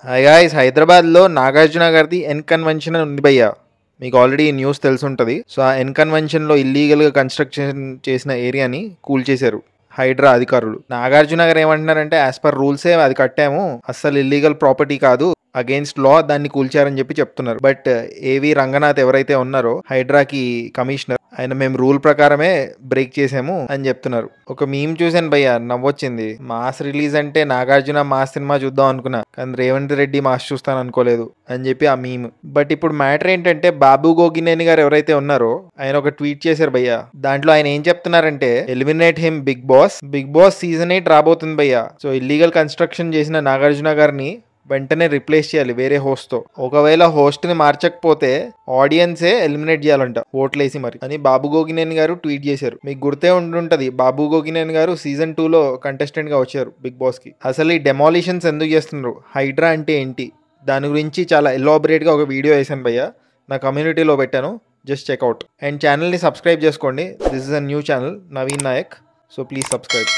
Hi guys, హైదరాబాద్లో నాగార్జున గారిది N convention అని ఉంది భయ్య. మీకు ఆల్రెడీ ఈ న్యూస్ తెలుసుంటుంది. సో ఆ ఎన్ కన్వెన్షన్లో ఇల్లీగల్గా కన్స్ట్రక్షన్ చేసిన ఏరియాని కూల్చేశారు హైడ్రా అధికారులు. నాగార్జున గారు ఏమంటున్నారంటే, యాజ్ పర్ రూల్సే అది కట్టాము, అస్సలు ఇల్లీగల్ ప్రాపర్టీ కాదు, అగెయిన్స్ట్ లా దాన్ని కూల్చారని చెప్పి చెప్తున్నారు. బట్ ఏవి రంగనాథ్ ఎవరైతే ఉన్నారో హైడ్రాకి కమిషనర్, ఆయన మేము రూల్ ప్రకారమే బ్రేక్ చేసాము అని చెప్తున్నారు. ఒక మీమ్ చూసాను భయ్య, నవ్వొచ్చింది. మాస్ రిలీజ్ అంటే నాగార్జున మాస్ సినిమా చూద్దాం అనుకున్నా, కానీ రేవంత్ రెడ్డి మాస్ చూస్తాను అనుకోలేదు అని చెప్పి ఆ మీమ్. బట్ ఇప్పుడు మ్యాటర్ ఏంటంటే, బాబు గోగినేని గారు ఎవరైతే ఉన్నారో ఆయన ఒక ట్వీట్ చేశారు భయ్య. దాంట్లో ఆయన ఏం చెప్తున్నారంటే, eliminate him Bigg Boss season 8 రాబోతుంది భయ్య. సో ఇల్లీగల్ కన్స్ట్రక్షన్ చేసిన నాగార్జున గారిని వెంటనే రిప్లేస్ చేయాలి వేరే హోస్ట్తో. ఒకవేళ హోస్ట్ని మార్చకపోతే ఆడియన్సే ఎలిమినేట్ చేయాలంట ఓట్లేసి మరి అని బాబు గోగినేని గారు ట్వీట్ చేశారు. మీకు గుర్తే ఉంటుంటది, బాబు గోగినేని గారు సీజన్ 2లో కంటెస్టెంట్గా వచ్చారు బిగ్ బాస్కి. అసలు ఈ డెమాలిషన్స్ ఎందుకు చేస్తున్నారు, హైడ్రా అంటే ఏంటి, దాని గురించి చాలా ఎలాబరేట్గా ఒక వీడియో వేసాను భయ్య, నా కమ్యూనిటీలో పెట్టాను, జస్ట్ చెక్అవుట్. అండ్ ఛానల్ని సబ్స్క్రైబ్ చేసుకోండి. This is a new channel, Naveen Nayak, so please subscribe.